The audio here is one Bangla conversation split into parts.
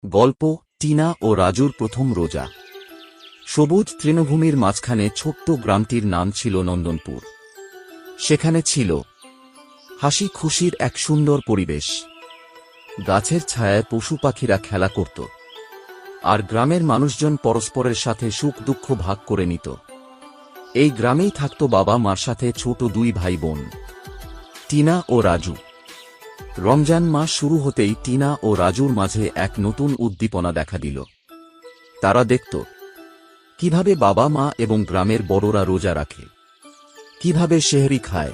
গল্প টিনা ও রাজুর প্রথম রোজা। সবুজ তৃণভূমির মাঝখানে ছোট্ট গ্রামটির নাম ছিল নন্দনপুর। সেখানে ছিল হাসি খুশির এক সুন্দর পরিবেশ। গাছের ছায়ায় পশু পাখিরা খেলা করত, আর গ্রামের মানুষজন পরস্পরের সাথে সুখ দুঃখ ভাগ করে নিত। এই গ্রামেই থাকত বাবা মার সাথে ছোট দুই ভাই বোন, টিনা ও রাজু। রমজান মাস শুরু হতেই টিনা ও রাজুর মাঝে এক নতুন উদ্দীপনা দেখা দিল। তারা দেখত কিভাবে বাবা মা এবং গ্রামের বড়রা রোজা রাখে, কিভাবে সেহরি খায়,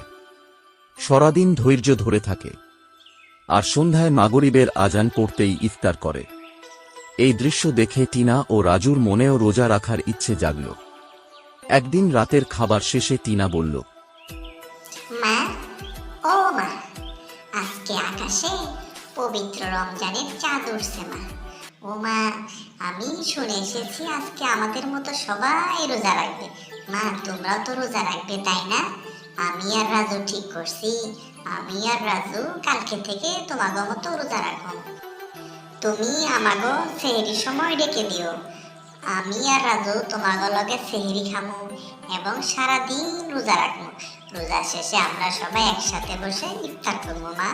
সারাদিন ধৈর্য ধরে থাকে, আর সন্ধ্যায় মাগরিবের আজান পড়তেই ইফতার করে। এই দৃশ্য দেখে টিনা ও রাজুর মনেও রোজা রাখার ইচ্ছে জাগল। একদিন রাতের খাবার শেষে টিনা বলল, মা, ও মা, আজকে আকাশে পবিত্র রমজানের চাঁদ উঠছে মা। ও মা, আমি শুনে এসেছি আজকে আমাদের মতো সবাই রোজা রাখবে। মা, তোমরাও তো রোজা রাখবে, তাই না? আমি আর রাজু ঠিক করছি, আমি আর রাজু কালকে থেকে তোমাগো মতো রোজা রাখো। তুমি আমাগো সেহরির সময় ডেকে দিও। আমি আর রাজু তোমাগো লগে সেহরি খামু এবং সারাদিন রোজা রাখবো। রোজা শেষে আমরা সবাই একসাথে বসে ইফতার করবো মা।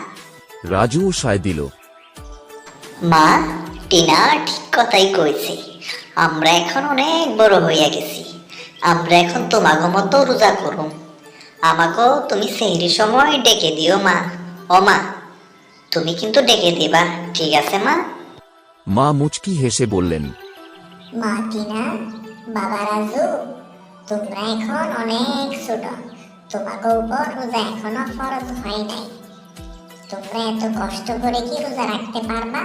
রাজুও সায় দিল। মা, টিনা ঠিক কথাই কইছে। আমরা এখন অনেক বড় হইয়া গেছি। আমরা এখন তোমাগো মতো রোজা করুম। আমাকেও তুমি সেহরির সময় ডেকে দিও মা। ও মা, তুমি কিন্তু ডেকে দিবা, ঠিক আছে মা? মা মুচকি হেসে বললেন, মা টিনা, বাবা রাজু, তোমরা এখন অনেক ছোট, তোমাকে উপর রোজা এখনো ফরজ হয় নাই। তোমরা এত কষ্ট করে কি রোজা রাখতে পারবা?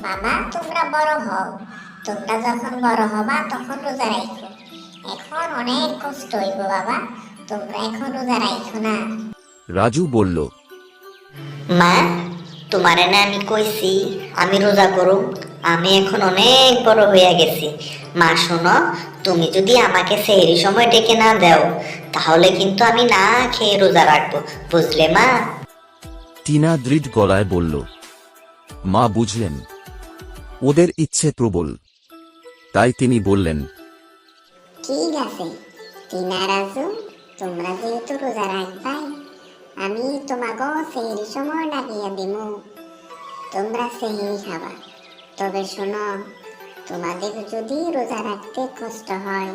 বাবা, তোমরা বড় হও, তোমরা যখন বড় হবা তখন রোজা রাখো। এখন অনেক কষ্ট হইব বাবা, তোমরা এখন রোজা রাখো না। রাজু বলল, মা, তোমারে না আমি কইছি আমি রোজা করুম। আমি এখন অনেক বড় হইয়া গেছি। মা শোনো, তুমি যদি আমাকে সেহরি সময় ডেকে না দাও তাহলে কিন্তু আমি না খেয়ে রোজা রাখবো, বুঝলে মা? টিনা দৃঢ় গলায় বলল। মা বুঝলেন ওদের ইচ্ছে প্রবল, তাই তিনি বললেন, ঠিক আছে টিনা, রাজু, তোমরা যেহেতু রোজা রাখবাই, আমি তোমাকে সেহরি সময় ডাকিয়ে দিব। তোমরা সেহরি খাবা। তবে শোনো, তোমাদের যদি রোজা রাখতে কষ্ট হয়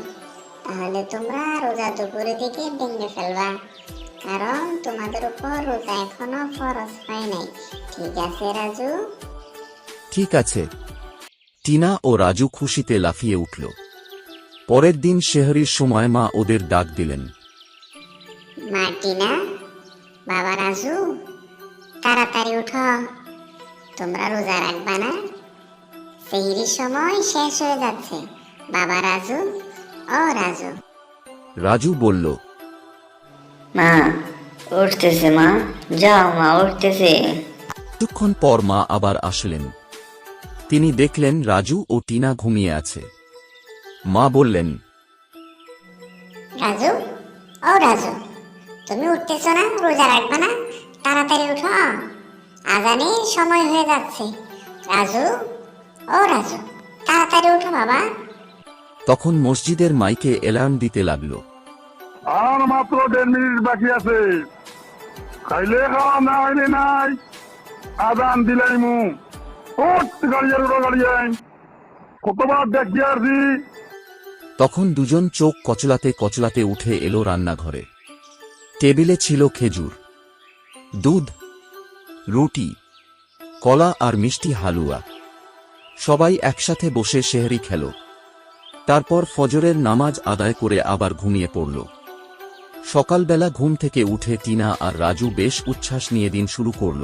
তাহলে তোমরা রোজা দুপুরের দিকে ভেঙে ফেলবা, কারণ তোমাদের উপর রোজা এখনো ফরজ হয় নাই। ঠিক আছে রাজু? ঠিক আছে। টিনা ও রাজু খুশিতে লাফিয়ে উঠল। পরের দিন সেহরির সময় মা ওদের ডাক দিলেন। মা টিনা, বাবা রাজু, তাড়াতাড়ি উঠো, তোমরা রোজা রাখবা না? সেহরির সময় শেষ হয়ে যাচ্ছে। বাবা রাজু, ও রাজু। রাজু বলল, মা উঠতেছে, মা যাও, মা উঠতেছে। কিছুক্ষণ পর মা আবার আসলেন। তিনি দেখলেন রাজু ও টিনা ঘুমিয়ে আছে। মা বললেন, রাজু, ও রাজু, তুমি উঠতেছো না? রোজা রাখবা না? তাড়াতাড়ি উঠো, আজানের সময় হয়ে যাচ্ছে। রাজু, ও রাজু, তাড়াতাড়ি উঠো বাবা। তখন মসজিদের মাইকে এলার্ম দিতে লাগল। আর মাত্র 1.5 মিনিট বাকি আছে। খাইলে খাওয়া না হইলে নাই, আদান দিলাই মু। গাড়িয়ার উড়ো গাড়িয়ায় কতবার দেখি আসি। তখন দুজন চোখ কচলাতে কচলাতে উঠে এলো রান্নাঘরে। টেবিলে ছিল খেজুর, দুধ, রুটি, কলা আর মিষ্টি হালুয়া। সবাই একসাথে বসে সেহরি খেল। তারপর ফজরের নামাজ আদায় করে আবার ঘুমিয়ে পড়ল। সকালবেলা ঘুম থেকে উঠে টিনা আর রাজু বেশ উচ্ছ্বাস নিয়ে দিন শুরু করল।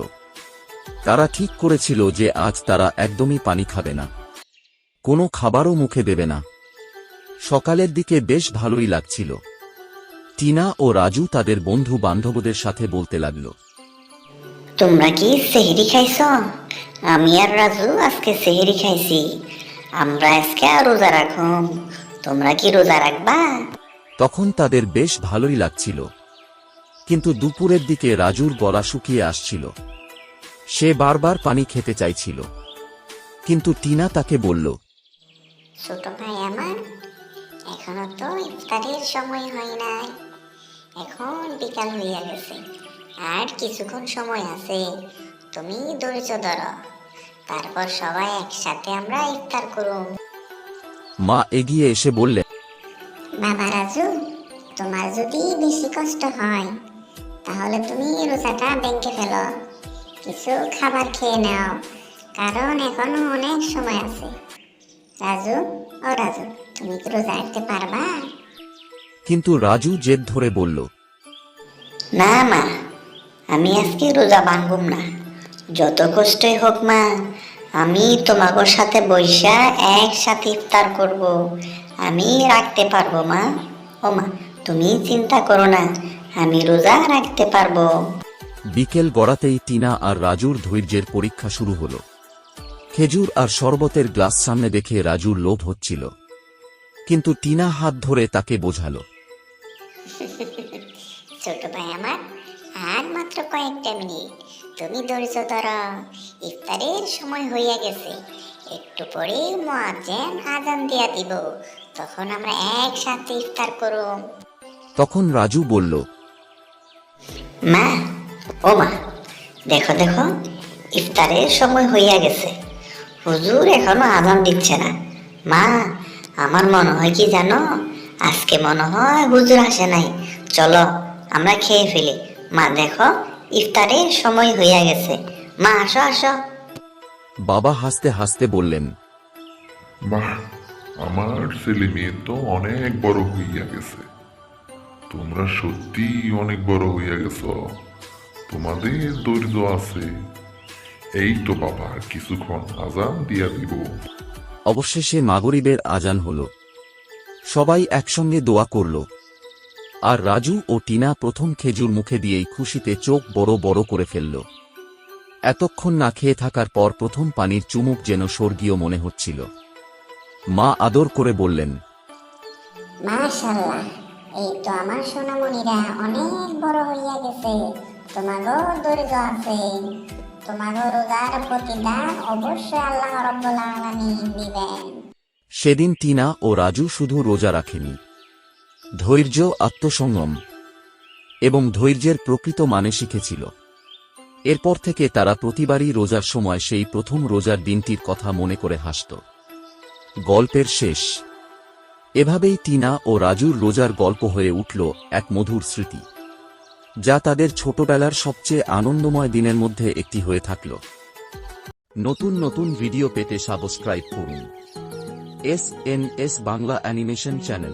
তারা ঠিক করেছিল যে আজ তারা একদমই পানি খাবে না, কোনো খাবারও মুখে দেবে না। সকালের দিকে বেশ ভালোই লাগছিল। টিনা ও রাজু তাদের বন্ধু বান্ধবদের সাথে বলতে লাগল, তোমরা কি সেহরি খাইছ? আমি আর রাজু আজকে সেহরি খাইছি। আমরা আজকে রোজা রাখুম। তোমরা কি রোজা রাখবা? তখন তাদের বেশ ভালোই লাগছিল। কিন্তু দুপুরের দিকে রাজুর গলা শুকিয়ে আসছিল। সে বারবার পানি খেতে চাইছিল। কিন্তু টিনা তাকে বলল, ছোট ভাই আমার, এখনো তো ইফতারের সময় হয় নাই, এখন বিকাল হইয়া গেছে, আর কিছুক্ষণ সময় আছে, তুমি ধৈর্য ধরো, তারপর সবাই একসাথে আমরা ইফতার করুম। মা এগিয়ে এসে বললেন, বাবা রাজু, তোমার যদি বেশি কষ্ট হয় তাহলে তুমি রোজাটা ভেঙে ফেলো, কিছু খাবার খেয়ে নাও, কারণ এখনো অনেক সময় আছে। রাজু, ও রাজু, তুমি কি রোজা রাখতে পারবা? কিন্তু রাজু জেদ ধরে বলল, না মা, আমি আজকে রোজা ভাঙবুম না, যত কষ্টই হোক মা, আমি তোমাগোর সাথে বৈশা একসাথে ইফতার করব, আমি রাখতে পারবো মা। ও মা, তুমি চিন্তা করো না, আমি রোজা রাখতে পারবো। বিকেল গড়াতেই টিনা আর রাজুর ধৈর্যের পরীক্ষা শুরু হলো। খেজুর আর শরবতের গ্লাস সামনে দেখে রাজুর লোভ হচ্ছিল, কিন্তু টিনা হাত ধরে তাকে বোঝালো। ছোট ভাই আমার, আর মাত্র কয়েকটা মিনিট, তুমি ধৈর্য ধরো, ইফতারের সময় হইয়া গেছে, একটু পরে মুয়াজ্জিন আজান দিয়া দিব, তখন আমরা একসাথে ইফতার করুম। তখন রাজু বলল, মা, ও মা, দেখো দেখো, ইফতারের সময় হইয়া গেছে, হুজুর এখনো আজান দিচ্ছে না। মা, আমার মনে হয় কি জানো, আজকে মনে হয় হুজুর আসে নাই, চলো আমরা খেয়ে ফেলি। মা দেখো, ইফতারের সময় হইয়া গেছে, মা আসো আসো। বাবা হাসতে হাসতে বললেন, বাহ, আমার ছেলে মেয়ে তো অনেক বড় হইয়া গেছে, তোমরা সত্যি অনেক বড় হইয়া গেছ, তোমাদের ধৈর্য আছে। এই তো বাবা, আর কিছুক্ষণ আজান দিয়া দিব। অবশেষে মাগরিবের আজান হল। সবাই একসঙ্গে দোয়া করল, আর রাজু ও টিনা প্রথম খেজুর মুখে দিয়েই খুশিতে চোখ বড় বড় করে ফেলল। এতক্ষণ না খেয়ে থাকার পর প্রথম পানির চুমুক যেন স্বর্গীয় মনে হচ্ছিল। মা আদর করে বললেন, মাশাআল্লাহ, এই তো আমার সোনামণিরা অনেক বড় হইয়া গেছে, তোমাগো ধৈর্য আছে, তোমাগো রোজার প্রতিদান অবশ্যই আল্লাহ রাব্বুল আলামিন দিবেন। সেদিন টিনা ও রাজু শুধু রোজা রাখেনি, ধৈর্য, আত্মসংযম এবং ধৈর্যের প্রকৃত মানে শিখেছিল। এরপর থেকে তারা প্রতিবারই রোজার সময় সেই প্রথম রোজার দিনটির কথা মনে করে হাসত। গল্পের শেষ। এভাবেই টিনা ও রাজুর রোজার গল্প হয়ে উঠল এক মধুর স্মৃতি, যা তাদের ছোটবেলার সবচেয়ে আনন্দময় দিনের মধ্যে একটি হয়ে থাকল। নতুন নতুন ভিডিও পেতে সাবস্ক্রাইব করুন এস বাংলা অ্যানিমেশন চ্যানেল।